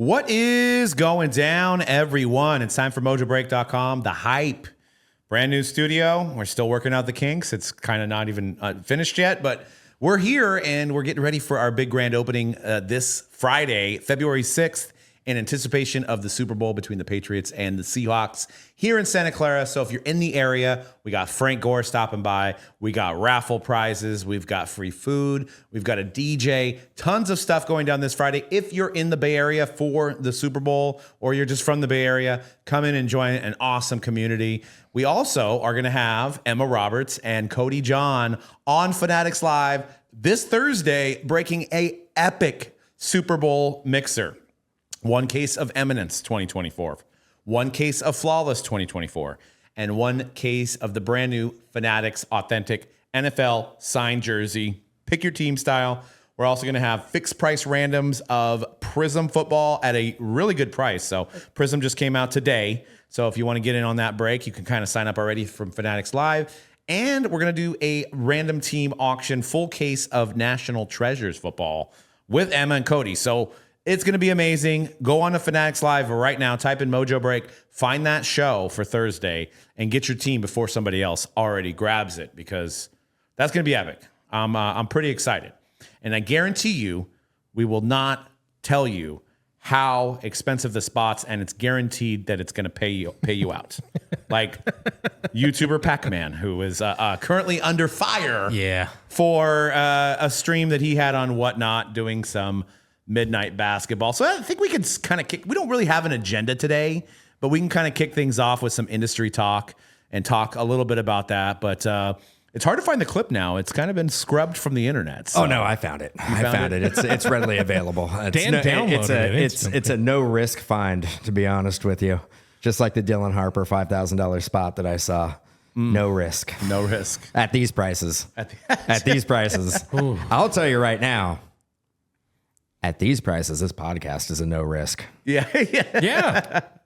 What is going down, everyone? It's time for Mojobreak.com, the hype. Brand new studio. We're still working out the kinks. It's kind of not even finished yet, but we're here and we're getting ready for our big grand opening this Friday, February 6th, in anticipation of the Super Bowl between the Patriots and the Seahawks here in Santa Clara. So if you're in the area, we got Frank Gore stopping by. We got raffle prizes. We've got free food. We've got a DJ. Tons of stuff going down this Friday. If you're in the Bay Area for the Super Bowl or you're just from the Bay Area, come in and join an awesome community. We also are going to have Emma Roberts and Cody John on Fanatics Live this Thursday, breaking a epic Super Bowl mixer. One case of Eminence 2024, one case of Flawless 2024, and one case of the brand new Fanatics Authentic NFL signed jersey. Pick your team style. We're also going to have fixed price randoms of Prism football at a really good price. So Prism just came out today. So if you want to get in on that break, you can kind of sign up already from Fanatics Live. And we're going to do a random team auction, full case of National Treasures football with Emma and Cody. So it's going to be amazing. Go on to Fanatics Live right now. Type in Mojobreak. Find that show for Thursday and get your team before somebody else already grabs it, because that's going to be epic. I'm pretty excited. And I guarantee you, we will not tell you how expensive the spots, and it's guaranteed that it's going to pay you out. Like YouTuber Pac-Man, who is currently under fire for a stream that he had on Whatnot doing some midnight basketball. So I think we can kind of we don't really have an agenda today, but we can kind of kick things off with some industry talk and talk a little bit about that. But it's hard to find the clip now. It's kind of been scrubbed from the internet. So. Oh no, I found it. I found it. It's readily available. It's a no risk find, to be honest with you. Just like the Dylan Harper $5,000 spot that I saw. No risk. No risk. At these prices. At these prices. I'll tell you right now. At these prices, this podcast is a no risk. Yeah.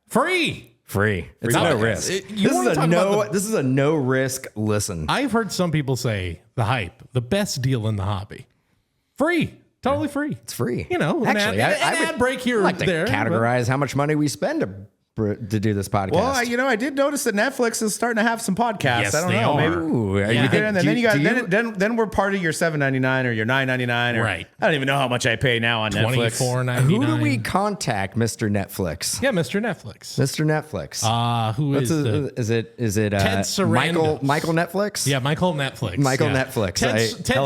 Free. It's no risk. This is a no risk listen. I've heard some people say the hype, the best deal in the hobby. Free. Totally free. It's free. You know, actually, an ad break here like or there. Categorize how much money we spend to do this podcast. Well, I did notice that Netflix is starting to have some podcasts. Yes, I don't they know. are. Maybe. Ooh, Then we're part of your $7.99 or your $9.99. Right. I don't even know how much I pay now on Netflix. $24.99. Who do we contact, Mr. Netflix? Yeah, Mr. Netflix. Mr. Netflix. Who is it Ted Sarandos. Michael Netflix? Yeah, Michael Netflix. Michael Netflix. Ted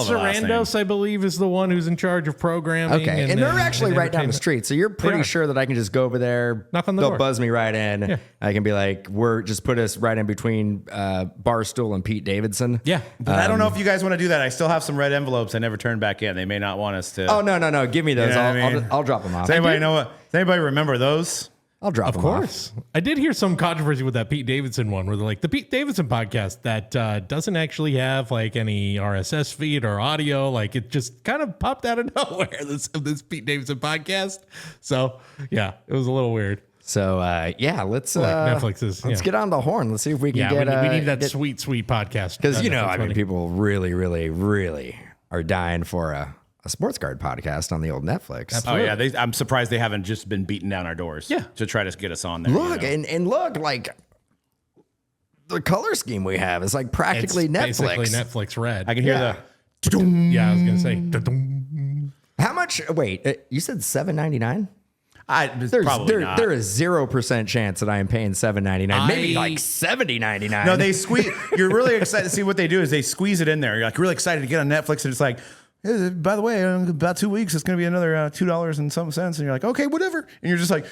Sarandos, I believe, is the one who's in charge of programming. Okay, and they're actually right down the street, so you're pretty sure that I can just go over there, knock on the they'll door. buzz me right in. Yeah. I can be like, just put us right in between Barstool and Pete Davidson. Yeah. But I don't know if you guys want to do that. I still have some red envelopes I never turned back in. They may not want us to. Oh, no. Give me those. You know I'll drop them off. Does anybody remember those? I'll drop them off. Of course. I did hear some controversy with that Pete Davidson one, where they're like, the Pete Davidson podcast that doesn't actually have like any RSS feed or audio. Like it just kind of popped out of nowhere, this Pete Davidson podcast. So yeah, it was a little weird. So let's Netflix is. Let's get on the horn. Let's see if we can get. We need that sweet podcast because people really, really, really are dying for a sports card podcast on the old Netflix. Absolutely. Oh yeah, I'm surprised they haven't just been beating down our doors. To try to get us on there. Look and look, like the color scheme we have is like practically Netflix. Basically Netflix red. I can hear the. Yeah, I was gonna say. How much? Wait, you said $7.99? There is 0% chance that I am paying $7.99. Maybe like $70.99. No, they squeeze. You're really excited to see what they do is they squeeze it in there. You're like really excited to get on Netflix, and it's like, hey, by the way, in about 2 weeks, it's going to be another $2 and some cents. And you're like, okay, whatever. And you're just like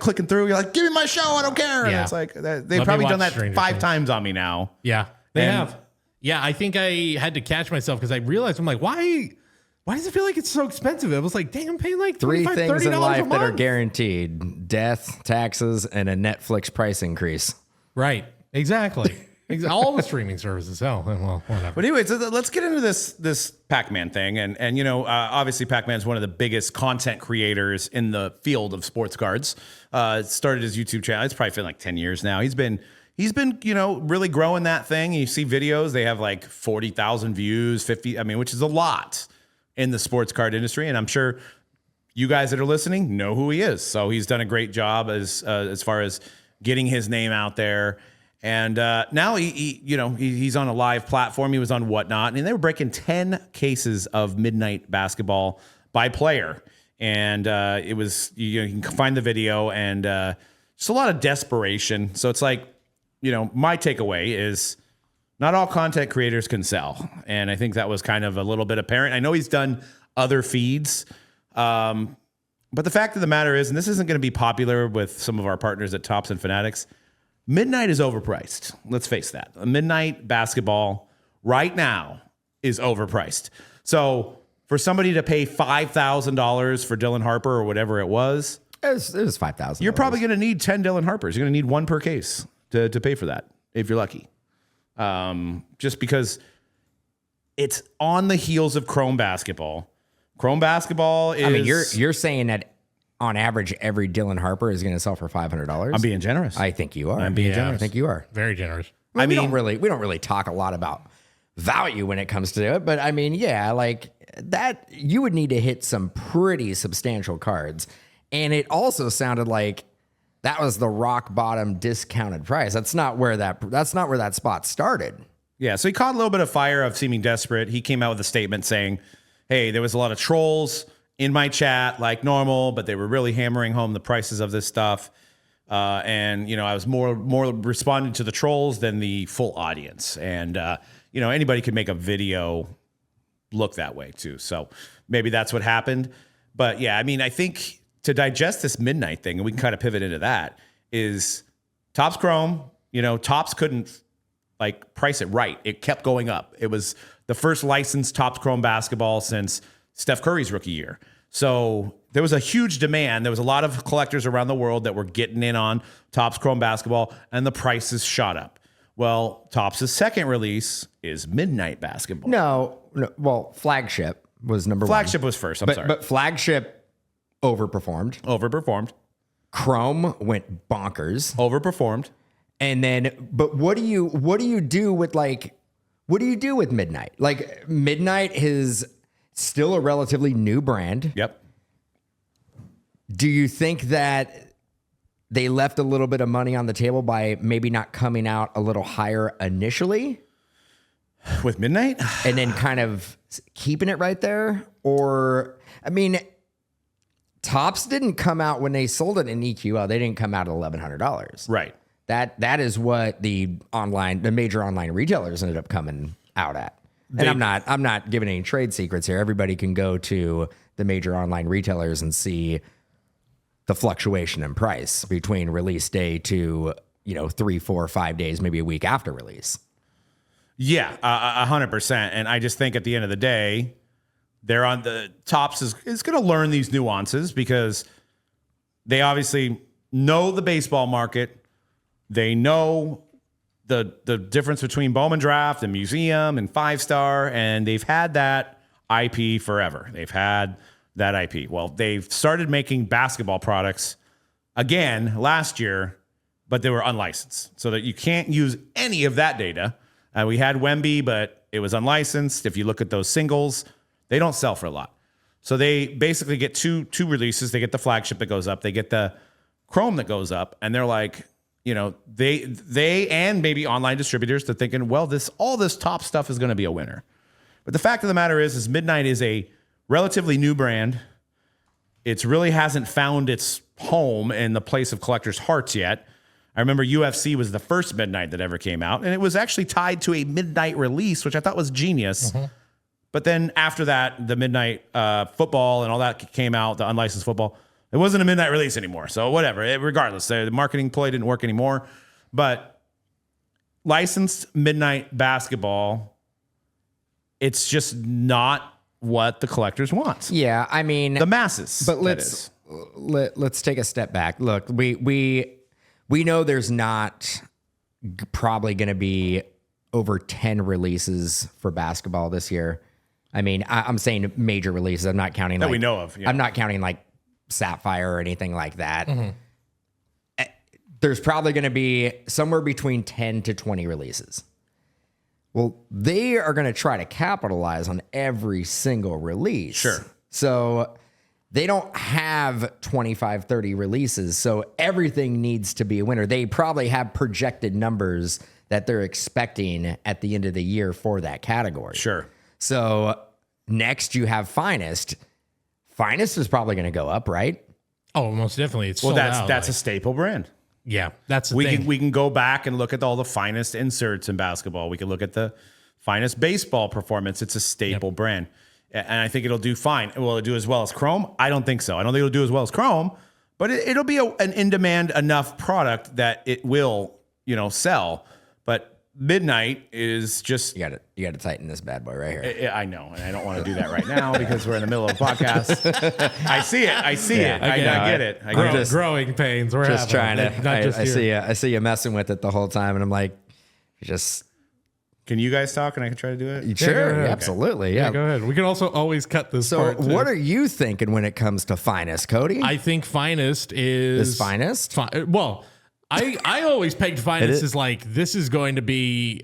clicking through. You're like, give me my show. I don't care. And it's like, they've probably done that five times on me now. Yeah, they have. Yeah, I think I had to catch myself because I realized, I'm like, why does it feel like it's so expensive? I was like, dang, I'm paying like three $30 things in life a that are month. guaranteed: death, taxes, and a Netflix price increase. Right. Exactly. All the streaming services. Hell, well, whatever. But anyways, let's get into this Pac-Man thing. And obviously Pac-Man is one of the biggest content creators in the field of sports cards. It started his YouTube channel. It's probably been like 10 years now. He's been, really growing that thing. You see videos, they have like 40,000 views, 50, which is a lot in the sports card industry. And I'm sure you guys that are listening know who he is. So he's done a great job as far as getting his name out there. And now he's on a live platform. He was on Whatnot, and they were breaking 10 cases of midnight basketball by player. And it was, you can find the video, and just a lot of desperation. So it's like, my takeaway is not all content creators can sell. And I think that was kind of a little bit apparent. I know he's done other feeds. But the fact of the matter is, and this isn't going to be popular with some of our partners at Topps and Fanatics, midnight is overpriced. Let's face that. A midnight basketball right now is overpriced. So for somebody to pay $5,000 for Dylan Harper or whatever it was $5,000. You're probably going to need 10 Dylan Harpers. You're going to need one per case to pay for that if you're lucky. Just because it's on the heels of Chrome basketball. Chrome basketball is... I mean, you're saying that on average, every Dylan Harper is going to sell for $500? I'm being generous. I think you are. I'm being generous. I think you are. Very generous. I mean, we don't really talk a lot about value when it comes to it, but I mean, yeah, like that, you would need to hit some pretty substantial cards. And it also sounded like that was the rock bottom discounted price. That's not where that spot started. Yeah, so he caught a little bit of fire of seeming desperate. He came out with a statement saying, hey, there was a lot of trolls in my chat like normal, but they were really hammering home the prices of this stuff. And I was more responding to the trolls than the full audience. And, anybody could make a video look that way too. So maybe that's what happened. But yeah, I mean, I think to digest this midnight thing, and we can kind of pivot into that, is Topps Chrome, Topps couldn't price it right. It kept going up. It was the first licensed Topps Chrome basketball since Steph Curry's rookie year. So there was a huge demand. There was a lot of collectors around the world that were getting in on Topps Chrome basketball, and the prices shot up. Well, Topps' second release is Midnight Basketball. No. Well, Flagship was number one. Flagship was first. I'm sorry. But Flagship overperformed. Chrome went bonkers. Overperformed. And then, but what do you do with Midnight? Like, Midnight is still a relatively new brand. Yep. Do you think that they left a little bit of money on the table by maybe not coming out a little higher initially? With Midnight? And then kind of keeping it right there? Or, I mean, Topps didn't come out when they sold it in EQL. They didn't come out at $1,100. Right. That is what the major online retailers ended up coming out at. And I'm not giving any trade secrets here. Everybody can go to the major online retailers and see the fluctuation in price between release day to 3, 4, 5 days, maybe a week after release. Yeah, 100%. And I just think at the end of the day, they're on the Topps is going to learn these nuances because they obviously know the baseball market. They know the difference between Bowman Draft and Museum and 5-Star, and they've had that IP forever. They've had that IP. Well, they've started making basketball products again last year, but they were unlicensed, so that you can't use any of that data. We had Wemby, but it was unlicensed. If you look at those singles, they don't sell for a lot. So they basically get two releases. They get the Flagship that goes up. They get the Chrome that goes up, and they're like, they and maybe online distributors, they're thinking, well, all this top stuff is going to be a winner. But the fact of the matter is Midnight is a relatively new brand. It really hasn't found its home in the place of collectors' hearts yet. I remember UFC was the first Midnight that ever came out, and it was actually tied to a Midnight release, which I thought was genius. Mm-hmm. But then after that, the Midnight football and all that came out, the unlicensed football. It wasn't a Midnight release anymore. So whatever, regardless, the marketing ploy didn't work anymore. But licensed Midnight basketball, it's just not what the collectors want. Yeah, I mean, the masses. But let's take a step back. Look, we know there's not probably going to be over 10 releases for basketball this year. I mean, I'm saying major releases. I'm not counting that we know of. Yeah. I'm not counting like Sapphire or anything like that. Mm-hmm. There's probably going to be somewhere between 10 to 20 releases. Well, they are going to try to capitalize on every single release. Sure. So they don't have 25, 30 releases. So everything needs to be a winner. They probably have projected numbers that they're expecting at the end of the year for that category. Sure. So next you have Finest. Finest is probably going to go up, right? Oh, most definitely. It's Well, sold out, that's a staple brand. Yeah, that's the thing. We can go back and look at all the finest inserts in basketball. We can look at the finest baseball performance. It's a staple brand. And I think it'll do fine. Will it do as well as Chrome? I don't think so. I don't think it'll do as well as Chrome, but it'll be an in-demand enough product that it will, sell. But Midnight is just... You got to tighten this bad boy right here. I know, and I don't want to do that right now because we're in the middle of a podcast. I see it. I get it. I get it. Growing pains. We're just trying having, to... I see you messing with it the whole time, and I'm like, just... Can you guys talk and I can try to do it? Sure, absolutely. Yeah, go ahead. We can also always cut this part. So what are you thinking when it comes to Finest, Cody? I think Finest is Finest? Well, I always pegged Finest as like, this is going to be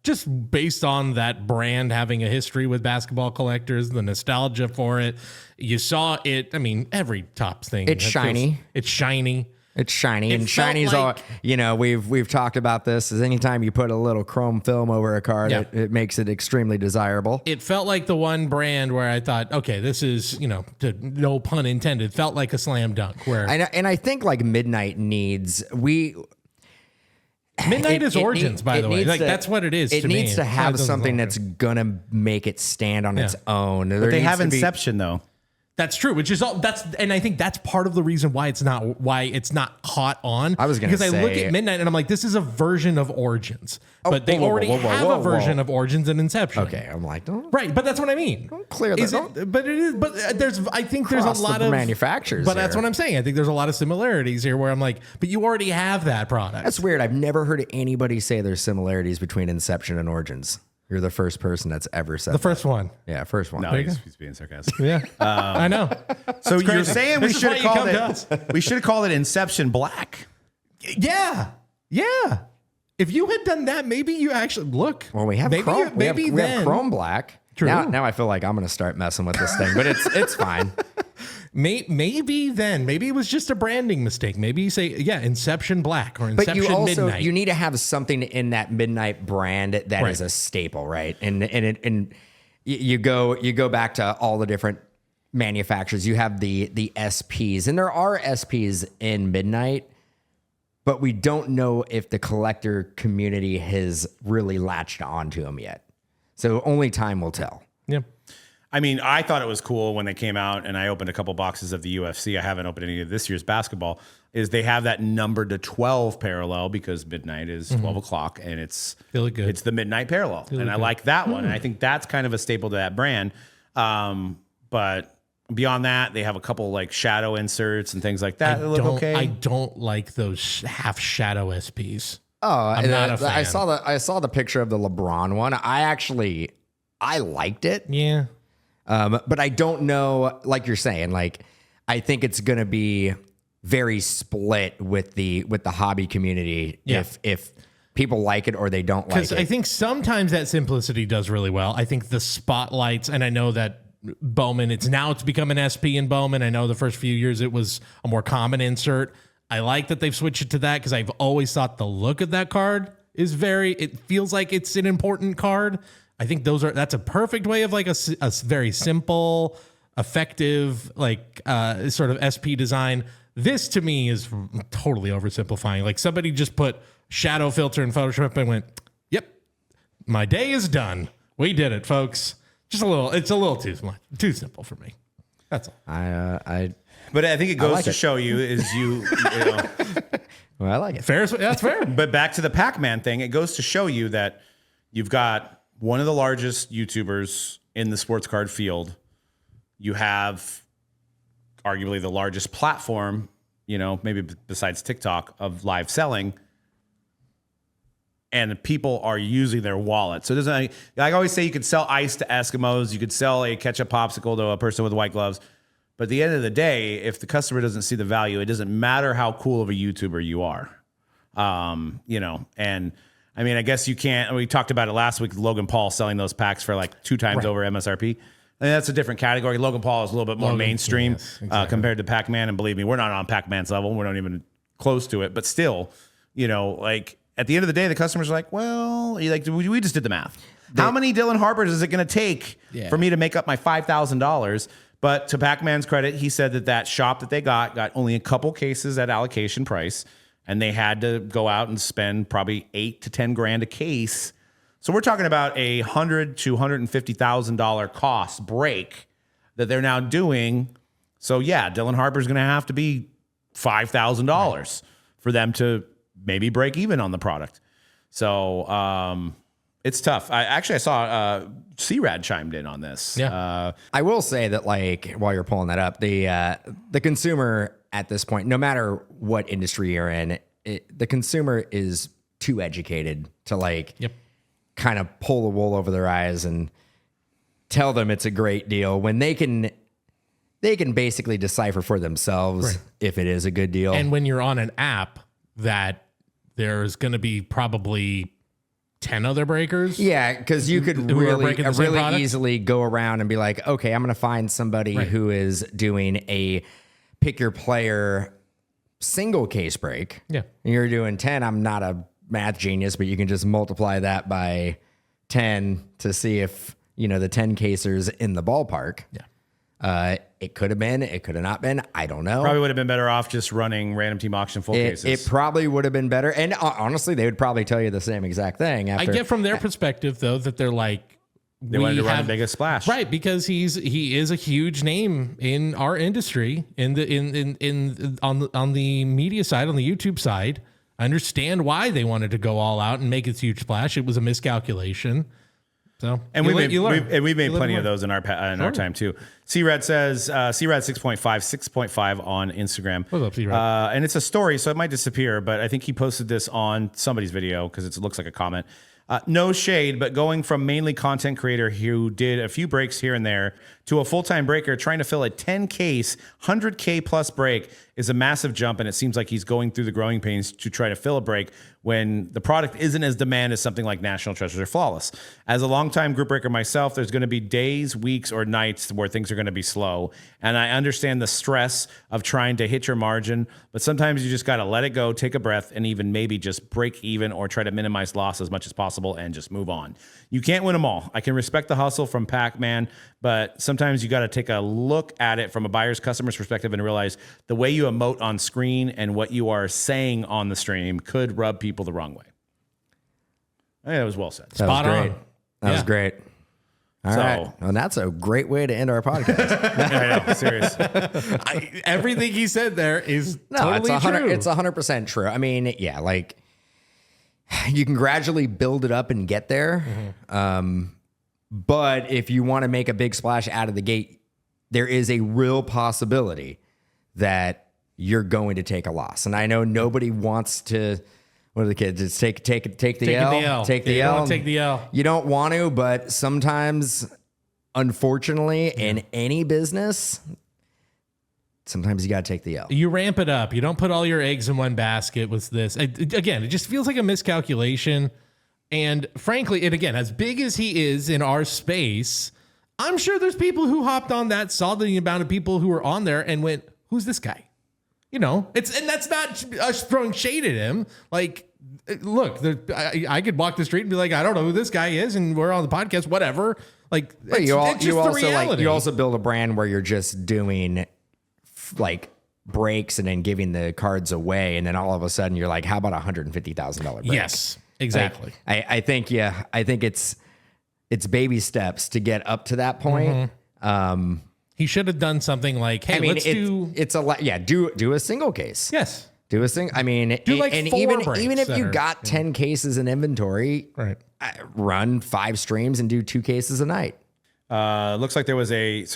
just based on that brand having a history with basketball collectors, the nostalgia for it. You saw it. I mean, every Topps thing. It's shiny. It's shiny. It's shiny, It and felt shiny's like- all, we've talked about this, is anytime you put a little chrome film over a card, Yeah. it makes it extremely desirable. It felt like the one brand where I thought, okay, this is, no pun intended, felt like a slam dunk. Where And I think like Midnight needs, Midnight is Origins, by the way. Like that's what it is. It to me. needs to have something that's going to make it stand on its own. But they have Inception, though. That's true, which is all and I think that's part of the reason why it's not caught on. I was going to say, because I look at Midnight and I'm like, this is a version of Origins, but they already have a version of Origins and Inception. Okay, I'm like, right, but that's what I mean. Clear that. But it is. But I think there's a lot of manufacturers. But that's what I'm saying. I think there's a lot of similarities here, where I'm like, but you already have that product. That's weird. I've never heard anybody say there's similarities between Inception and Origins. You're the first person that's ever said the first one. Yeah, first one. No, he's being sarcastic. Yeah, I know. So you're saying we This is should why have you called come to it? We should have called it Inception Black. Yeah. If you had done that, maybe you actually look. Well, we have Chrome. We have Chrome Black. True. Now I feel like I'm going to start messing with this thing, but it's fine. Maybe it was just a branding mistake. Maybe you say, Inception Black or Inception But you also Midnight. you need to have something in that Midnight brand that is a staple, right? And you go back to all the different manufacturers. You have the SPs, and there are SPs in Midnight, but we don't know if the collector community has really latched onto them yet. So only time will tell. Yeah. I mean, I thought it was cool when they came out, and I opened a couple boxes of the UFC. I haven't opened any of this year's basketball. Is they have that number to 12 parallel because Midnight is 12 o'clock, and it's Really good. It's the Midnight parallel, and I like that one. And I think that's kind of a staple to that brand. But beyond that, they have a couple like shadow inserts and things like that. That look okay. I don't like those half shadow SPs. Oh, I'm not a fan. I saw the picture of the LeBron one. I liked it. Yeah. But I don't know, like you're saying, like I think it's going to be very split with the hobby community if people like it or they don't like it. Because I think sometimes that simplicity does really well. I think the spotlights, and I know that Bowman, it's become an SP in Bowman. I know the first few years it was a more common insert. I like that they've switched it to that because I've always thought the look of that card is it feels like it's an important card. I think that's a perfect way of like a very simple, effective, like sort of SP design. This to me is totally oversimplifying. Like somebody just put shadow filter in Photoshop and went, "Yep, my day is done. We did it, folks." It's a little too simple for me. That's all. But I think it goes to show you is you know. Well, I like it. Fair. That's fair. But back to the Pac-Man thing, it goes to show you that you've got one of the largest YouTubers in the sports card field. You have arguably the largest platform, maybe besides TikTok, of live selling. And people are using their wallet. So it doesn't, I always say you could sell ice to Eskimos. You could sell a ketchup popsicle to a person with white gloves. But at the end of the day, if the customer doesn't see the value, it doesn't matter how cool of a YouTuber you are. And I mean, I guess you can't, we talked about it last week, Logan Paul selling those packs for like 2 times over MSRP. And that's a different category. Logan Paul is a little bit more mainstream compared to Pac-Man. And believe me, we're not on Pac-Man's level. We're not even close to it. But still, you know, like at the end of the day, the customers are like, well, like we just did the math. How many Dylan Harpers is it going to take for me to make up my $5,000? But to Pac-Man's credit, he said that shop that they got only a couple cases at allocation price, and they had to go out and spend probably $8 to $10,000 a case. So we're talking about a $100,000 to $150,000 cost break that they're now doing. So yeah, Dylan Harper's going to have to be $5,000 for them to maybe break even on the product. So it's tough. I saw C-Rad chimed in on this. Yeah. I will say that, like, while you're pulling that up, the consumer at this point, no matter what industry you're in, the consumer is too educated to kind of pull the wool over their eyes and tell them it's a great deal when they can basically decipher for themselves if it is a good deal. And when you're on an app that there's going to be probably 10 other breakers. Yeah, because you could really easily go around and be like, okay, I'm going to find somebody who is doing a pick your player single case break. Yeah. And you're doing 10. I'm not a math genius, but you can just multiply that by 10 to see if, you know, the 10 casers in the ballpark. Yeah. It could have been, it could have not been. I don't know. Probably would have been better off just running random team auction full cases. It probably would have been better. And honestly, they would probably tell you the same exact thing. I get from their perspective, though, that they're like, they wanted to run the biggest splash, right? Because he is a huge name in our industry, on the media side, on the YouTube side. I understand why they wanted to go all out and make this huge splash. It was a miscalculation. So, and we've made plenty of those in our time too. C-Rad says C-Rad 6.5 on Instagram. What's up, C-Rad? And it's a story, so it might disappear. But I think he posted this on somebody's video because it looks like a comment. No shade, but going from mainly content creator who did a few breaks here and there to a full-time breaker trying to fill a 10 case, 100K plus break is a massive jump. And it seems like he's going through the growing pains to try to fill a break when the product isn't as demand as something like National Treasures or Flawless. As a longtime group breaker myself, there's going to be days, weeks, or nights where things are going to be slow. And I understand the stress of trying to hit your margin, but sometimes you just got to let it go, take a breath, and even maybe just break even or try to minimize loss as much as possible and just move on. You can't win them all. I can respect the hustle from Pac-Man, but sometimes you got to take a look at it from a buyer's customer's perspective and realize the way you emote on screen and what you are saying on the stream could rub people the wrong way. I think that was well said. That was great. That was great. All right. Well, that's a great way to end our podcast. I know, serious. Everything he said there is totally true. It's 100% true. I mean, yeah, like you can gradually build it up and get there. Mm-hmm. But if you want to make a big splash out of the gate, there is a real possibility that you're going to take a loss. And I know nobody wants to. What are the kids? It's take the L. Take the L. Take the L. You don't want to, but sometimes, unfortunately, in any business, sometimes you got to take the L. You ramp it up. You don't put all your eggs in one basket with this. Again, it just feels like a miscalculation. And frankly, and again, as big as he is in our space, I'm sure there's people who hopped on that, saw the amount of people who were on there and went, who's this guy? You know, and that's not us throwing shade at him. Like, look, I could walk the street and be like, I don't know who this guy is, and we're on the podcast, whatever. Like, you also build a brand where you're just doing like breaks and then giving the cards away, and then all of a sudden you're like, how about $150,000 break? Yes, exactly. Like, I think it's baby steps to get up to that point. Mm-hmm. He should have done something like, "Hey, do a single case." Yes, do a single. I mean, do like and 4 even if you got 10 cases in inventory, right? Run 5 streams and do 2 cases a night. Looks like there was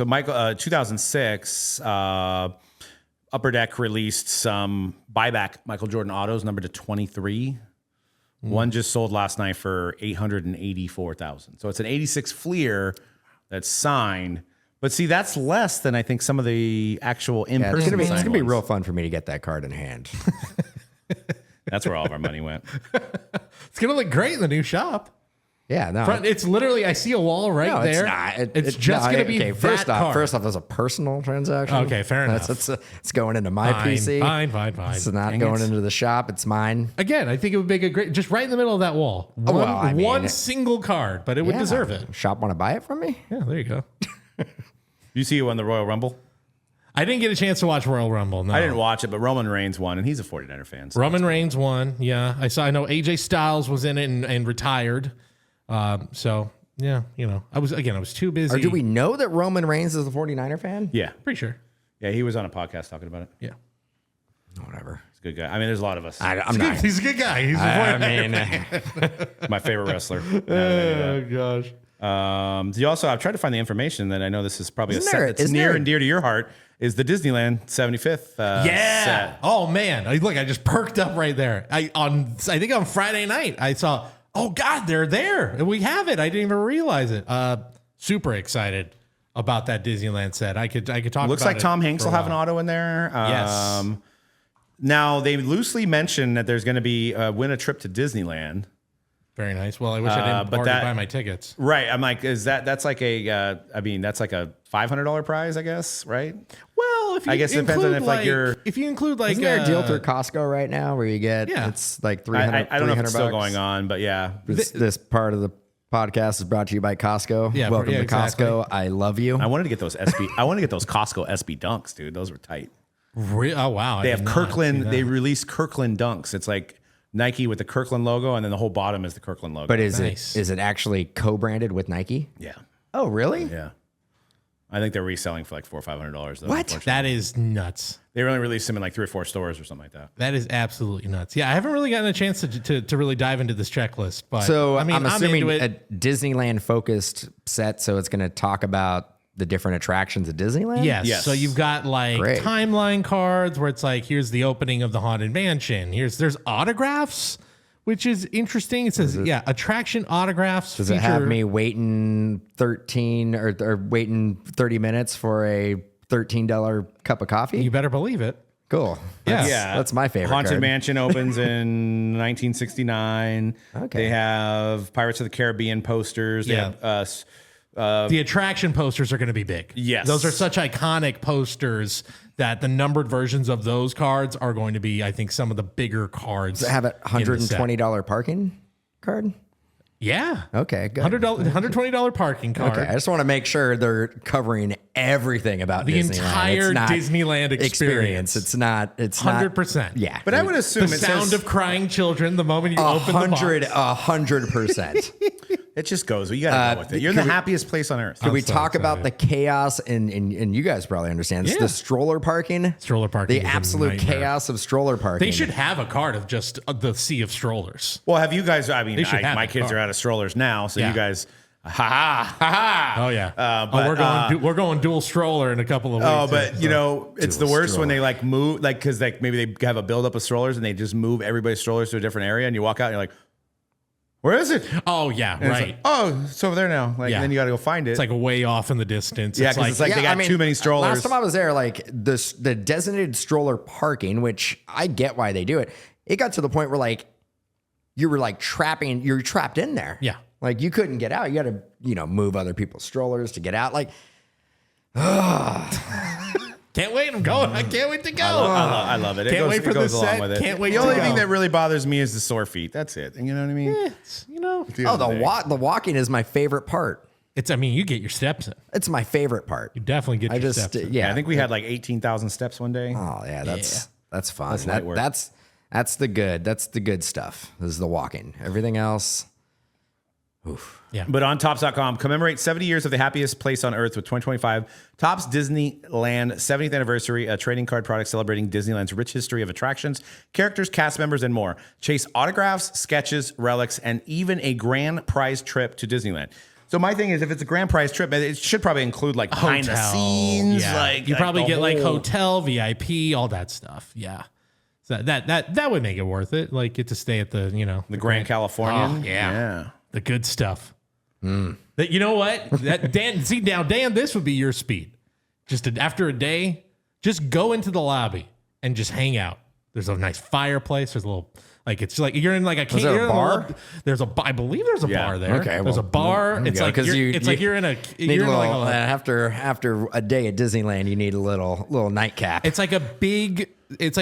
Michael 2006 Upper Deck released some buyback Michael Jordan autos numbered to 23. One just sold last night for $884,000. So it's an 86 Fleer that's signed. But see, that's less than I think some of the actual in-person. It's gonna be real fun for me to get that card in hand. That's where all of our money went. It's gonna look great in the new shop. Yeah, no. It's literally, I see a wall right there. It's just going to be okay, that card. First off, there's a personal transaction. Okay, fair enough. It's going into my PC. Fine. It's not going into the shop. It's mine. Again, I think it would make a great, just right in the middle of that wall. One single card, but it would deserve it. Shop want to buy it from me? Yeah, there you go. You see you won the Royal Rumble? I didn't get a chance to watch Royal Rumble. No, I didn't watch it, but Roman Reigns won, and he's a 49er fan. So Roman Reigns won. Yeah, I know AJ Styles was in it and retired. So yeah, I was too busy. Or do we know that Roman Reigns is a 49er fan? Yeah, Pretty sure. yeah, he was on a podcast talking about it. Yeah. Whatever. He's a good guy. I mean, there's a lot of us. He's a good guy. He's My favorite wrestler. oh gosh. You also, I've tried to find the information that I know this is probably Isn't a set there- that's isn't near there- and dear to your heart. Is the Disneyland 75th set. Oh man. Look, I just perked up right there. I think on Friday night I saw, oh God, they're there. And we have it. I didn't even realize it. Super excited about that Disneyland set. I could talk about it. Looks like Tom Hanks will have an auto in there. Yes. Now, they loosely mentioned that there's going to be win a trip to Disneyland. Very nice. Well, I wish I didn't already buy my tickets. Right. I'm like, that's like a, that's like a $500 prize, I guess, right? Well, if you I guess it depends on if you include Isn't there a deal through Costco right now where you get it's like 300 I don't know if it's still $300? going on, but yeah. This part of the podcast is brought to you by Costco. Yeah, Welcome to exactly. Costco. I love you. I wanted to get those I want to get those Costco SB dunks, dude. Those were tight. Oh wow. They have Kirkland. They released Kirkland dunks. It's like Nike with the Kirkland logo, and then the whole bottom is the Kirkland logo. But is Nice. it actually co-branded with Nike? Yeah. Oh, really? Yeah. I think they're reselling for like $400 or $500. Though, What? unfortunately. That is nuts. They only released them in like 3 or 4 stores or something like that. That is absolutely nuts. Yeah, I haven't really gotten a chance to really dive into this checklist, but So I mean, I'm assuming into it. a Disneyland focused set. So it's going to talk about the different attractions at Disneyland. Yes. So you've got like Great. timeline cards where it's like, here's the opening of the Haunted Mansion. There's autographs, which is interesting. It says, attraction autographs. Does it have me waiting 13 or waiting 30 minutes for a $13 cup of coffee? You better believe it. Cool. Yeah. That's my favorite. Haunted card. Mansion opens in 1969. Okay. They have Pirates of the Caribbean posters. They have The attraction posters are going to be big. Yes. Those are such iconic posters that the numbered versions of those cards are going to be, I think, some of the bigger cards. Does it have a $120 parking card? Yeah. Okay, good. $120 parking card. Okay, I just want to make sure they're covering everything about The Disneyland. entire It's not Disneyland experience. It's not. 100%. Yeah, But I would assume The it sound says, of crying children the moment you open the box. 100%. it just goes. You got to go with it. You're in the happiest place on earth. Can we so talk about excited. the chaos and you guys probably understand this? Yeah. The stroller parking. Stroller parking The is a absolute nightmare. chaos of stroller parking. They should have a card of just the sea of strollers. Well, have you guys? I mean, They should have my a kids car. are out of strollers now, so Yeah. you guys, ha ha. Oh yeah. But, we're going dual stroller in a couple of weeks. Oh, but you know, it's the Dual worst when they like move, like because like maybe they have a buildup of strollers and they just move everybody's strollers to a different area, and you walk out and you're like, where is it? Oh yeah, And it's right. like, oh, it's over there now. Like, Yeah. then you got to go find it. It's like way off in the distance. Yeah, 'cause it's like they got too many strollers. Last time I was there, like the designated stroller parking, which I get why they do it. It got to the point where like you were like you're trapped in there. Yeah. Like you couldn't get out. You got to, move other people's strollers to get out. Like, Can't wait. I'm going. I can't wait to go. I love it. It Can't goes, wait for it goes the along set. with it. Can't wait The to only go. thing that really bothers me is the sore feet. That's it. You know what I mean? the walking is my favorite part. I mean, you get your steps in. It's my favorite part. You definitely get I your just, steps in. yeah. I think we had like 18,000 steps one day. Oh yeah, that's fun. That's light work. That's the good stuff. This is the walking. Everything else. Yeah. But on Topps.com, commemorate 70 years of the happiest place on earth with 2025 Topps Disneyland 70th anniversary, a trading card product celebrating Disneyland's rich history of attractions, characters, cast members, and more. Chase autographs, sketches, relics, and even a grand prize trip to Disneyland. So my thing is, if it's a grand prize trip, it should probably include like behind the scenes. Yeah. Like you probably the get like whole- hotel, VIP, all that stuff. Yeah. So that would make it worth it. Like get to stay at the the Grand Californian. Oh, yeah. Yeah. the good stuff. That you know what? That Dan, see now, Dan, this would be your speed. After a day, just go into the lobby and just hang out. There's a nice fireplace. There's a little, like, it's like you're in like a, there a bar? I believe there's a bar there. Okay, there's a bar. It's like you're in a after a day at Disneyland, you need a little nightcap. It's like it's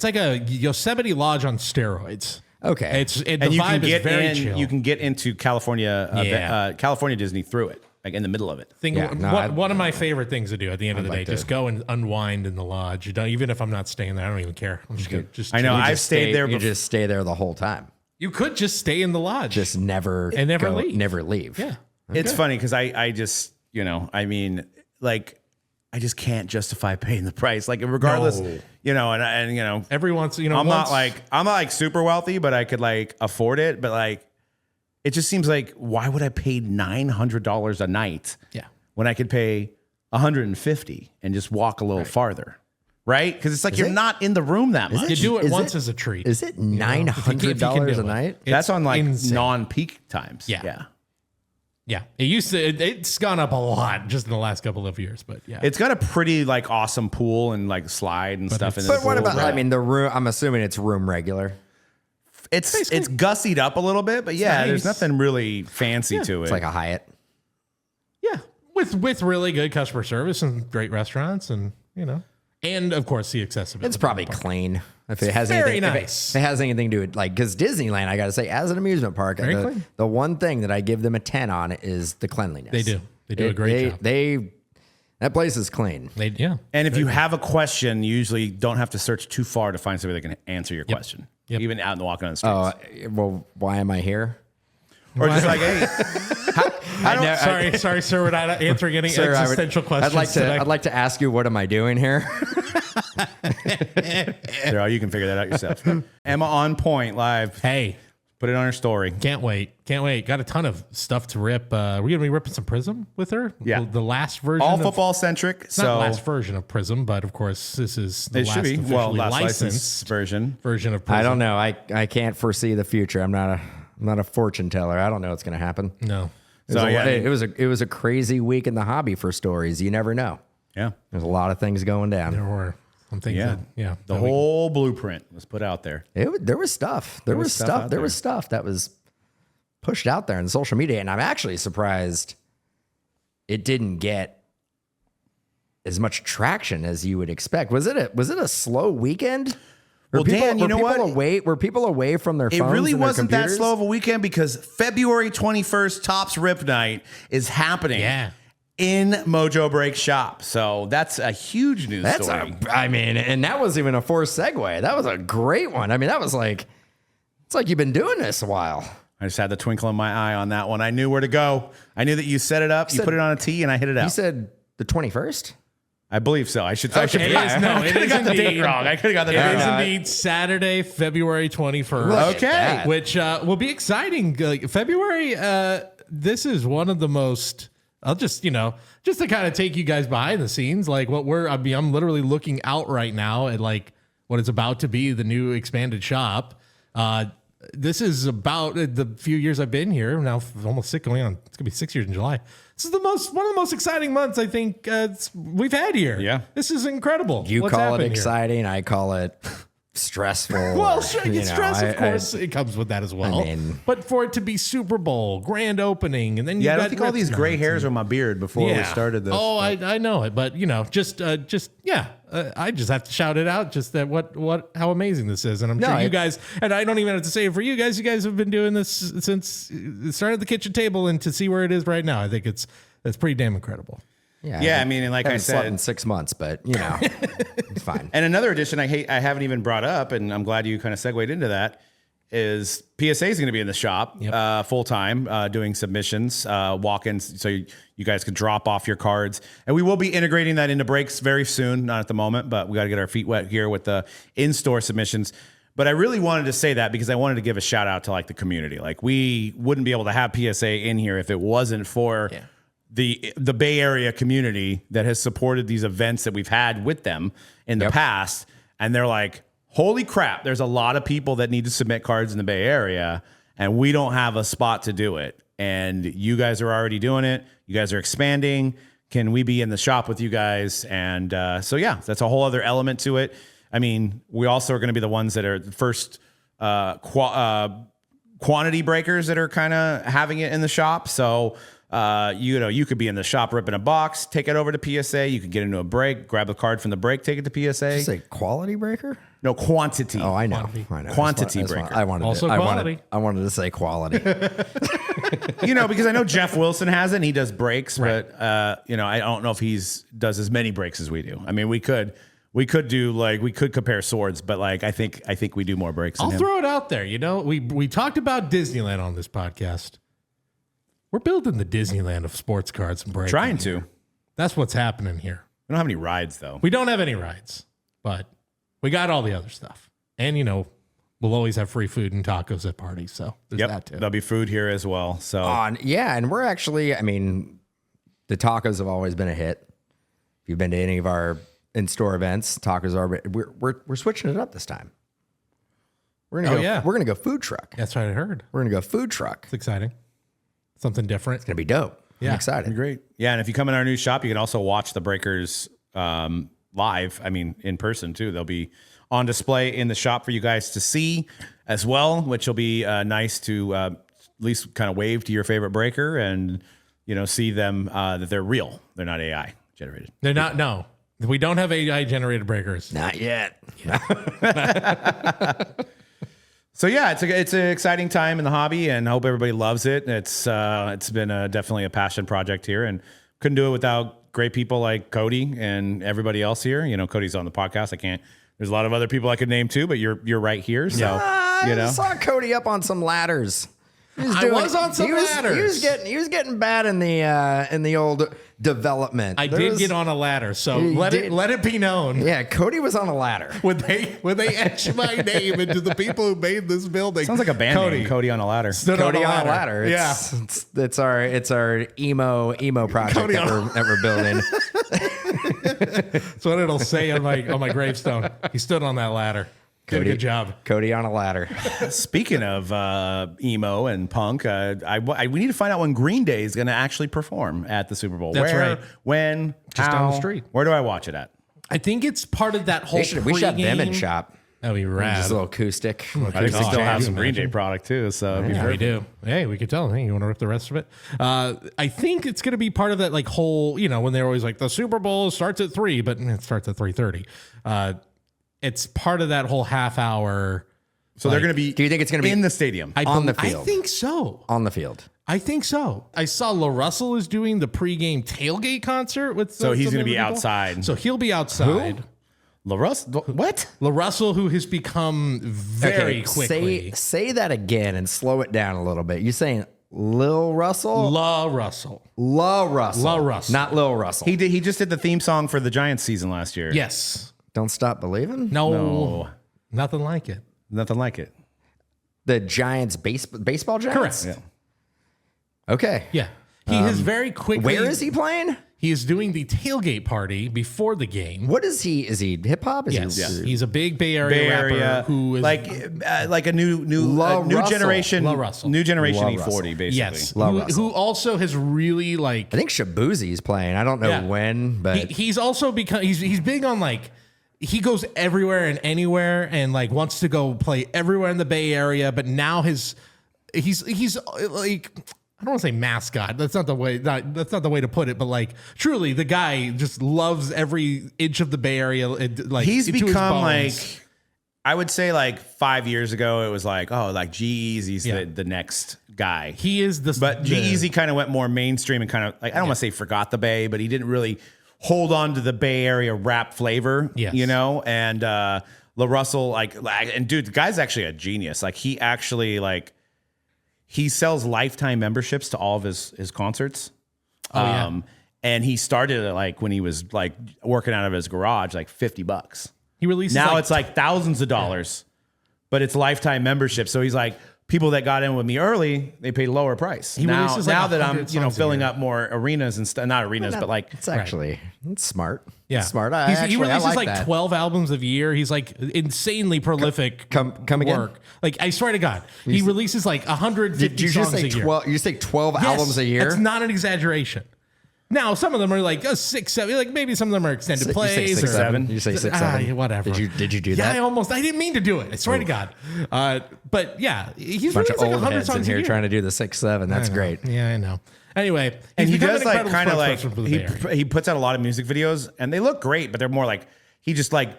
like a Yosemite Lodge on steroids. Okay, the vibe is very chill. You can get into California, California Disney through it, like in the middle of it. One of my favorite things to do at the end of the day, just go and unwind in the lodge. You don't, even if I'm not staying there, I don't even care. I'm just gonna I know I've stayed there. You just stay there the whole time. You could just stay in the lodge, just never leave. Never leave. Yeah, it's funny because I just I mean, like, I just can't justify paying the price. Like, regardless, and every once, I'm not like super wealthy, but I could like afford it. But like, it just seems like, why would I pay $900 a night? Yeah, when I could pay $150 and just walk a little farther, right? Because it's like you're not in the room that much. You do it once as a treat. Is it $900 a night? That's on like non-peak times. Yeah, it's gone up a lot just in the last couple of years, but yeah, it's got a pretty like awesome pool and like slide and stuff. But what about? I mean, the room. I'm assuming it's room regular. It's gussied up a little bit, but yeah, there's nothing really fancy to it. It's like a Hyatt. Yeah, with really good customer service and great restaurants, and and of course the accessibility. It's probably clean. If it has very anything, nice. If it has anything to do with, like, because Disneyland, I got to say, as an amusement park, the one thing that I give them a 10 on is the cleanliness. They do a great job. That place is clean. And if you have a question, you usually don't have to search too far to find somebody that can answer your question, even out and walking on the streets. Well, why am I here? Or just like, hey, sorry, sir, we're not answering any existential questions. I'd like to ask you, what am I doing here? You can figure that out yourself. Emma on point live. Hey, put it on her story. Can't wait. Got a ton of stuff to rip. We're gonna be ripping some Prism with her. Yeah, the last version. All football centric. Not last version of Prism, but of course this is the last officially licensed version of Prism. I don't know. I can't foresee the future. I'm not a fortune teller. I don't know what's going to happen. No. It was a crazy week in the hobby for stories. You never know. Yeah. There's a lot of things going down. There were some things. The whole blueprint was put out there. There was stuff. There was stuff that was pushed out there in social media. And I'm actually surprised it didn't get as much traction as you would expect. Was it a slow weekend? Well, Dan, you know what? Were people away from their phones? It really and their wasn't that computers? slow of a weekend because February 21st, Topps Rip Night is happening in Mojobreak Shop. So that's a huge news story. And that wasn't even a forced segue. That was a great one. I mean, that was like, it's like you've been doing this a while. I just had the twinkle in my eye on that one. I knew where to go. I knew that you set it up, you put it on a tee, and I hit it out. You said the 21st? I believe so. I should. It is got the date wrong. I could have got the date wrong. It is indeed Saturday, February 21st. Okay, which will be exciting. February. This is one of the most. I'll just to kind of take you guys behind the scenes, like what I'm literally looking out right now at like what is about to be the new expanded shop. This is about the few years I've been here now, almost 6 going on. It's gonna be 6 years in July. This is one of the most exciting months I think we've had here. Yeah, this is incredible. You call it exciting. I call it stressful. Well, sure, stress, of course, it comes with that as well. But for it to be Super Bowl, grand opening, and then I don't think all these gray hairs on my beard before we started this. Oh, I know it, but I just have to shout it out. Just that how amazing this is, and I'm sure you guys, and I don't even have to say it for you guys. You guys have been doing this since it started at the kitchen table, and to see where it is right now, I think it's pretty damn incredible. Yeah, I mean, and like I said, in 6 months, but it's fine. And another addition I haven't even brought up, and I'm glad you kind of segued into that, is PSA is going to be in the shop full time doing submissions, walk-ins, so you guys can drop off your cards, and we will be integrating that into breaks very soon. Not at the moment, but we got to get our feet wet here with the in-store submissions. But I really wanted to say that because I wanted to give a shout out to like the community. Like we wouldn't be able to have PSA in here if it wasn't for the Bay Area community that has supported these events that we've had with them in the past. And they're like, holy crap, there's a lot of people that need to submit cards in the Bay Area and we don't have a spot to do it. And you guys are already doing it. You guys are expanding. Can we be in the shop with you guys? And that's a whole other element to it. I mean, we also are going to be the ones that are the first quantity breakers that are kind of having it in the shop. So, you could be in the shop ripping a box, take it over to PSA. You could get into a break, grab a card from the break, take it to PSA. Did you say quality breaker? No, quantity. Oh, I know. Quantity breaker. I wanted to say quality. Because I know Jeff Wilson has it and he does breaks, but I don't know if does as many breaks as we do. I mean, we could compare swords, but I think we do more breaks than I'll him. throw it out there. We talked about Disneyland on this podcast. We're building the Disneyland of sports cards and breaks. Trying to. That's what's happening here. We don't have any rides though. We don't have any rides, but we got all the other stuff. And we'll always have free food and tacos at parties. So there's that too. There'll be food here as well. So and we're actually, the tacos have always been a hit. If you've been to any of our in-store events, tacos are. We're switching it up this time. We're gonna go food truck. That's what I heard. We're gonna go food truck. It's exciting. Something different. It's gonna be dope. Yeah. I'm excited. great. Yeah, and if you come in our new shop, you can also watch the breakers live. In person too. They'll be on display in the shop for you guys to see as well, which will be nice to at least kind of wave to your favorite breaker and see them that they're real. They're not AI generated. They're not. No, we don't have AI generated breakers. Not yet. So yeah, it's an exciting time in the hobby, and I hope everybody loves it. It's been definitely a passion project here, and couldn't do it without great people like Cody and everybody else here. Cody's on the podcast. There's a lot of other people I could name too, but you're right here. So I saw Cody up on some ladders. I was on some ladders. He was getting bad in the old development. I did get on a ladder, so let it be known. Yeah, Cody was on a ladder. When they etch my name into the people who made this building. Sounds like a band name. Cody on a ladder. Cody on a ladder. It's our emo project that we're building. That's what it'll say on my gravestone. He stood on that ladder. Did a good job. Cody on a ladder. Speaking of emo and punk, we need to find out when Green Day is going to actually perform at the Super Bowl. That's right. When? Just how, down the street. Where do I watch it at? I think it's part of that whole. We should have them in shop. That'd be rad. Just a little acoustic. I think we still have some Green Day product too. So we do. Hey, we could tell. Hey, you want to rip the rest of it? I think it's going to be part of that whole. When they're always like the Super Bowl starts at 3, but it starts at 3:30. It's part of that whole half hour. So they're going to be. Do you think it's going to be in the stadium? On the field? I think so. On the field. I think so. I saw La Russell is doing the pregame tailgate concert with. So he's going to be outside. So he'll be outside. Who? La Russell? What? La Russell, who has become very quickly. Say that again and slow it down a little bit. You're saying Lil Russell? La Russell. La Russell. La Russell. Not Lil Russell. He just did the theme song for the Giants season last year. Yes. Don't Stop Believing? No. Nothing like it. Nothing like it. The Giants baseball Giants? Correct. Yeah. Okay. Yeah. He has very quickly. Where is he playing? He is doing the tailgate party before the game. What is he? Is he hip hop? Yes. He's a big Bay Area rapper who is like a new generation. La Russell. New generation La E40, Russell. basically. Yes. La Who also has really I think Shabuzi's playing. I don't know when, but he's also become he's big on he goes everywhere and anywhere and wants to go play everywhere in the Bay Area, but now he's like, I don't want to say mascot. That's not the way to put it, but truly the guy just loves every inch of the Bay Area. He's become I would say 5 years ago, it was G-Eazy's the next guy. He is but G-Eazy kind of went more mainstream and kind of I don't want to say forgot the Bay, but he didn't really hold on to the Bay Area rap flavor, and La Russell, and dude, the guy's actually a genius. He actually he sells lifetime memberships to all of his concerts. And he started it when he was working out of his garage, $50. He releases now it's thousands of dollars, but it's lifetime membership. So he's people that got in with me early, they paid lower price. Now that I'm filling up more arenas and not arenas, but it's actually it's smart. Yeah, it's smart. He releases 12 albums a year. He's insanely prolific. Come again. Work. I swear to God, he releases 150 songs a year. You say 12 albums a year? That's not an exaggeration. Now, some of them are like a 6, 7, like maybe some of them are extended plays. You say 6, or 7. You say 6, 7. Whatever. Did you do that? Yeah, I didn't mean to do it. I swear to God. But yeah, he's Bunch released of like old 100 heads in songs here a year. trying to do the 6, 7. That's great. Yeah, I know. Anyway, And he become does an like incredible kind of like, spokesperson for the Bay Area. he puts out a lot of music videos and they look great, but they're more like, he just like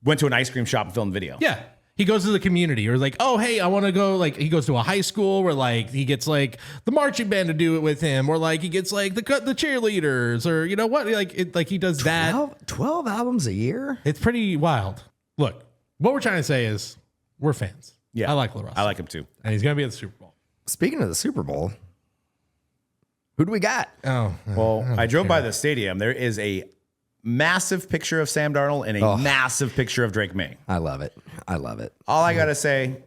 went to an ice cream shop and filmed a video. Yeah. He goes to the community or like, oh, hey, I want to go. Like he goes to a high school where like he gets like the marching band to do it with him, or like he gets like the cheerleaders, or you know what? Like he does that. 12 albums a year? It's pretty wild. Look, what we're trying to say is we're fans. Yeah. I like LaRosa. I like him too. And he's going to be at the Super Bowl. Speaking of the Super Bowl, who do we got? Oh, Well, I drove by the stadium. There is a massive picture of Sam Darnold and a massive picture of Drake May. I love it. I love it. All I got to say,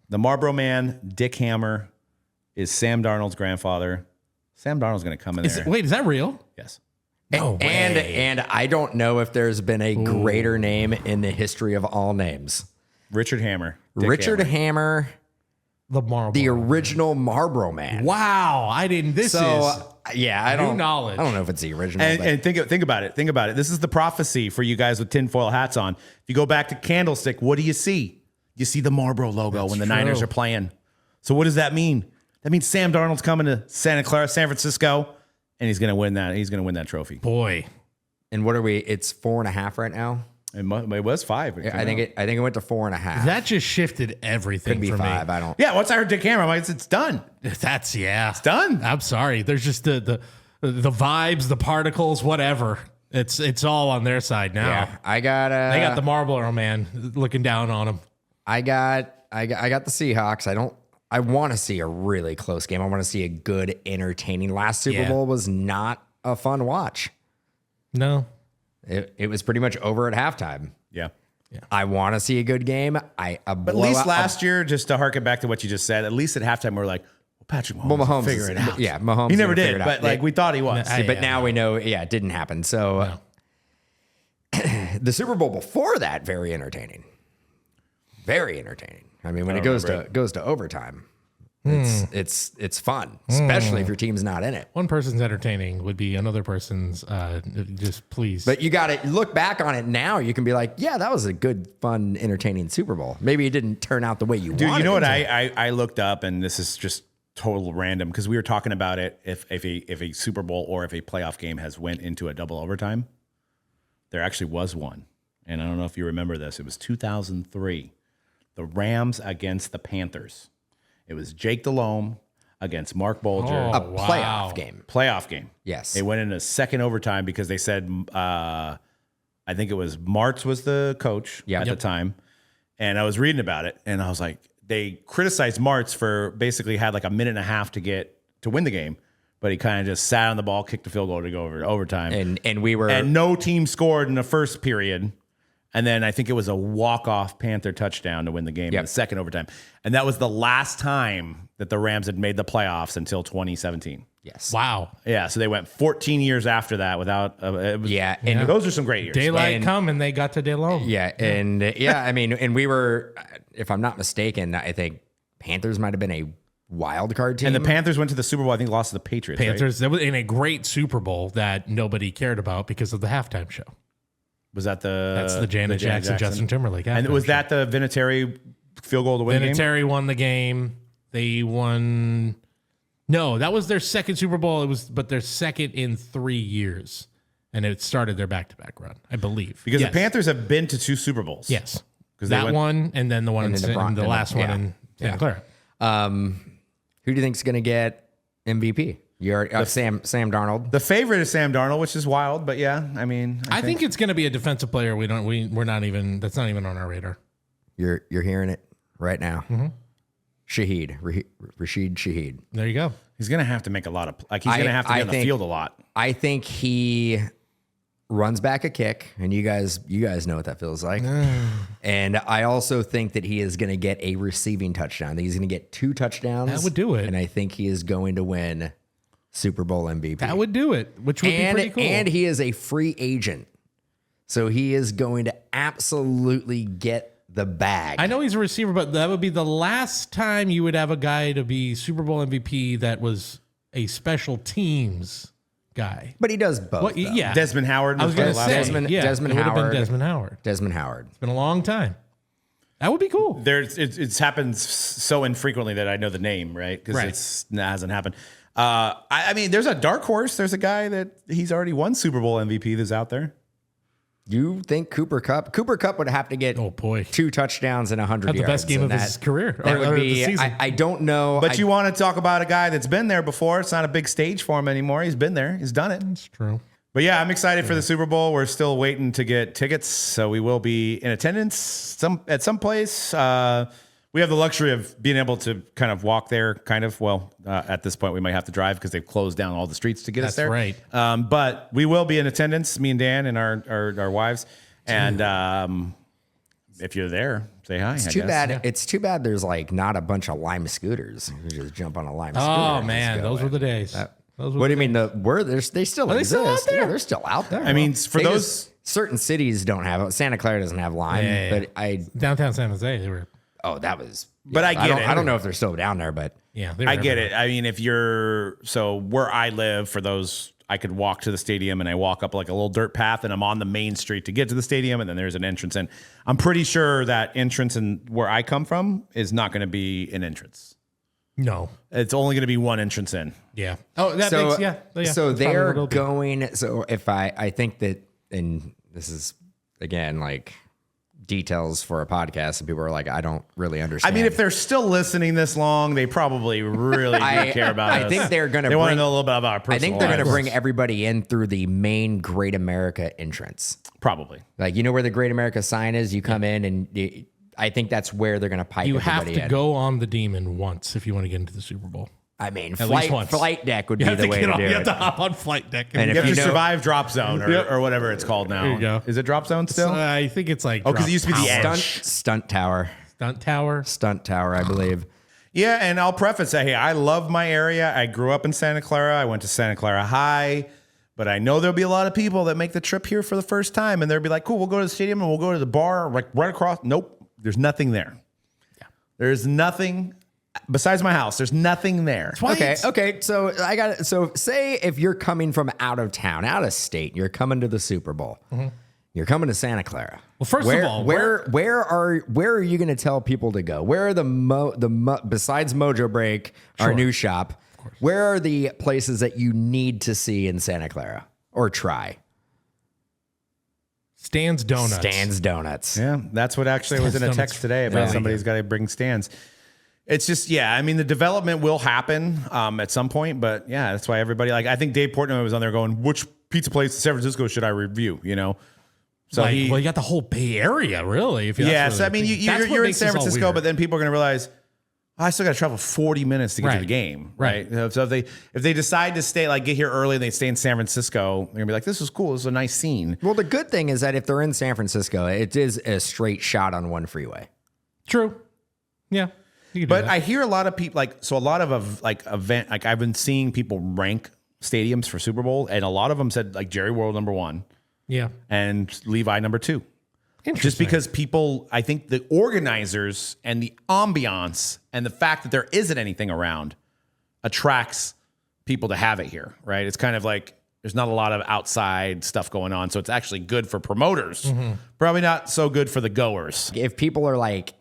the Marlboro Man, Dick Hammer, is Sam Darnold's grandfather. Sam Darnold's going to come in there. Wait, is that real? Yes. No way. And I don't know if there's been a greater name in the history of all names. Richard Hammer. Dick Richard Hammer, The Marlboro. the original Marlboro Man. Wow. I didn't. This is. Yeah, I new don't knowledge. I don't know if it's the original. And think about it. Think about it. This is the prophecy for you guys with tinfoil hats on. If you go back to Candlestick, what do you see? You see the Marlboro logo when the Niners are playing. So what does that mean? That means Sam Darnold's coming to Santa Clara, San Francisco, and he's going to win that. He's going to win that trophy. Boy. And what are we? It's 4.5 right now. It was 5. I think it went to 4.5. That just shifted everything Could be for 5. me. I don't. Yeah, once I heard Dick Hammer, I'm like, it's done. That's, yeah. It's done. I'm sorry. There's just the vibes, the particles, whatever. It's all on their side now. Yeah, I got. They got the Marlboro Man looking down on them. I got the Seahawks. I want to see a really close game. I want to see a good, entertaining. Last Super Bowl was not a fun watch. No. It was pretty much over at halftime. Yeah. I want to see a good game. But at least last year, just to harken back to what you just said, at least at halftime, we're like, well, Patrick Mahomes, will figure it out. Yeah, Mahomes. He never figure did, it but out. like we thought he was. But now we know, it didn't happen. So the Super Bowl before that, very entertaining. Very entertaining. I mean, when it goes to overtime, it's fun, especially if your team's not in it. One person's entertaining would be another person's just please. But you got to look back on it now. You can be like, yeah, that was a good, fun, entertaining Super Bowl. Maybe it didn't turn out the way you wanted. Dude, you know what it to. I looked up, and this is just total random because we were talking about it. If a Super Bowl or if a playoff game has went into a double overtime, there actually was one, and I don't know if you remember this. It was 2003, the Rams against the Panthers. It was Jake Delhomme against Mark Bolger. Playoff game. Yes. They went in a second overtime because they said, I think it was Martz was the coach at the time. And I was reading about it, and I was like, they criticized Martz for basically had like a minute and a half to win the game, but he kind of just sat on the ball, kicked the field goal to go over overtime. And no team scored in the first period. And then I think it was a walk-off Panther touchdown to win the game in the second overtime. And that was the last time that the Rams had made the playoffs until 2017. Yes. Wow. Yeah, so they went 14 years after that without... and those are some great years. Daylight come and they got to Delhomme. Yeah, and I mean, and we were, if I'm not mistaken, I think Panthers might have been a wild card team. And the Panthers went to the Super Bowl, I think lost to the Patriots, Panthers, right? that was in a great Super Bowl that nobody cared about because of the halftime show. Was that That's the Janet Jackson, Justin Timberlake. And was that the Vinatieri field goal to win the game? Vinatieri won the game. They won... No, that was their second Super Bowl. But their second in 3 years. And it started their back-to-back run, I believe. Because the Panthers have been to 2 Super Bowls. Yes. That one, and then the one the last one in Santa Clara. Who do you think's going to get MVP? You're Sam Darnold. The favorite is Sam Darnold, which is wild, but yeah, I mean, I think it's going to be a defensive player. We're not even. That's not even on our radar. You're hearing it right now. Mm-hmm. Rashid Shaheed. There you go. He's going to have to make a lot of he's going to have to be on the field a lot. I think he runs back a kick, and you guys know what that feels like. And I also think that he is going to get a receiving touchdown. I think he's going to get 2 touchdowns. That would do it. And I think he is going to win Super Bowl MVP. That would do it, which would be pretty cool. And he is a free agent. So he is going to absolutely get the bag. I know he's a receiver, but that would be the last time you would have a guy to be Super Bowl MVP that was a special teams guy. But he does both. Well, yeah. Desmond Howard. I was going to say Desmond it would have been Howard. Desmond Howard. Desmond Howard. It's been a long time. That would be cool. It's happened so infrequently that I know the name, right? Because it hasn't happened. I mean, there's a dark horse. There's a guy that he's already won Super Bowl MVP that's out there. You think Cooper Kupp? Cooper Kupp would have to get 2 touchdowns and 100 yards. The best game of his career. That would be. The season. I don't know. But you want to talk about a guy that's been there before. It's not a big stage for him anymore. He's been there. He's done it. That's true. But yeah, I'm excited for the Super Bowl. We're still waiting to get tickets, so we will be in attendance at some place. We have the luxury of being able to kind of walk there, kind of. Well, at this point, we might have to drive because they've closed down all the streets to get us there. That's right. But we will be in attendance, me and Dan and our wives. And if you're there, say hi. It's too bad. Yeah. It's too bad there's like not a bunch of Lime scooters. You just jump on a Lime scooter. Oh man, those were the days. What do you mean? They still exist? Still out there? Yeah, they're still out there. I mean, for those certain cities don't have it. Santa Clara doesn't have Lime, but downtown San Jose they were. Oh, that was. But I get it. I don't know if they're still down there, but yeah, I get it. I mean, if you're where I live, for those, I could walk to the stadium and I walk up like a little dirt path and I'm on the main street to get to the stadium, and then there's an entrance. And I'm pretty sure that entrance and where I come from is not going to be an entrance. No, it's only going to be one entrance in. Yeah. Oh, that makes yeah. So they're going. So if I think that, and this is again like details for a podcast, and people are like, I don't really understand. I mean, if they're still listening this long, they probably really do care about us. I think they're going to. They want to know a little bit about our personal I think they're going to lives. bring everybody in through the main Great America entrance. Probably. Like, you know where the Great America sign is? You come in and I think that's where they're going to pipe everybody in. You have to go on the Demon once if you want to get into the Super Bowl. I mean, flight deck would be the way to do it. You have to hop on flight deck. And if you survive Drop Zone or whatever it's called now. There you go. Is it Drop Zone still? I think it's like because it used to be the Edge. Stunt Tower, I believe. Yeah, and I'll preface that, hey, I love my area. I grew up in Santa Clara. I went to Santa Clara High. But I know there'll be a lot of people that make the trip here for the first time, and they'll be like, cool, we'll go to the stadium and we'll go to the bar like right across. Nope, there's nothing there. Yeah. There's nothing besides my house. There's nothing there. Okay. So I got it. So say if you're coming from out of town, out of state, you're coming to the Super Bowl. Mm-hmm. You're coming to Santa Clara. Well, first of all, where are you going to tell people to go? Where are besides Mojobreak, our new shop? Where are the places that you need to see in Santa Clara or try? Stan's Donuts. Yeah, that's what actually was in a text today about somebody's got to bring Stan's. It's just, I mean, the development will happen at some point, but yeah, that's why everybody, like, I think Dave Portnoy was on there going, which pizza place in San Francisco should I review, you know? So you got the whole Bay Area, really. So I mean, you're in San Francisco, but then people are going to realize, I still got to travel 40 minutes to get to the game, right? So if they decide to stay, like get here early and they stay in San Francisco, they're gonna be like, this is cool. This is a nice scene. Well, the good thing is that if they're in San Francisco, it is a straight shot on one freeway. True. Yeah. But I hear a lot of people I've been seeing people rank stadiums for Super Bowl, and a lot of them said like Jerry World number 1, and Levi number 2. Just because people, I think the organizers and the ambiance and the fact that there isn't anything around attracts people to have it here, right? It's kind of like there's not a lot of outside stuff going on, so it's actually good for promoters. Mm-hmm. Probably not so good for the goers. If people are like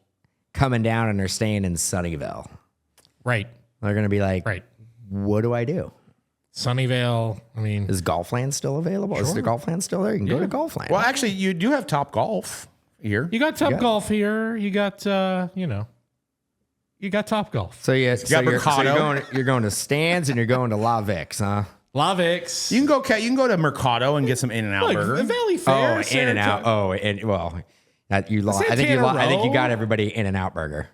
coming down and they're staying in Sunnyvale, right? They're going to be like, what do I do? Sunnyvale, I mean... Is Golfland still available? Sure. Is the Golfland still there? You can go to Golfland. Well, actually, you do have Top Golf here. You got Top Golf here. You got, you got Top Golf. So, you're going to Stan's and you're going to La Vix, huh? La Vix. You can go to Mercado and get some In-N-Out burger. Valley Fair. Oh, In-N-Out. I think you got everybody In-N-Out burger.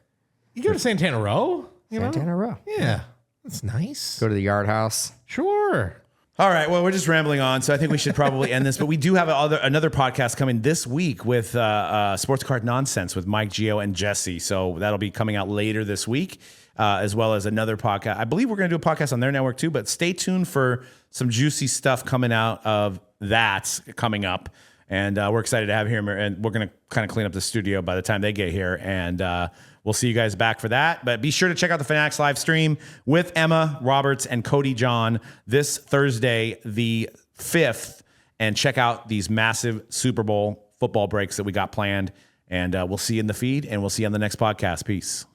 You go to Santana Row? Santana Row. Yeah. That's nice. Go to the Yard House. Sure. All right. Well, we're just rambling on, so I think we should probably end this. But we do have another podcast coming this week with Sports Card Nonsense with Mike, Gio, and Jesse. So that'll be coming out later this week, as well as another podcast. I believe we're going to do a podcast on their network too. But stay tuned for some juicy stuff coming out of that coming up. And we're excited to have him here. And we're going to kind of clean up the studio by the time they get here. And we'll see you guys back for that. But be sure to check out the Fanatics live stream with Emma Roberts and Cody John this Thursday, the 5th. And check out these massive Super Bowl football breaks that we got planned. And we'll see you in the feed, and we'll see you on the next podcast. Peace.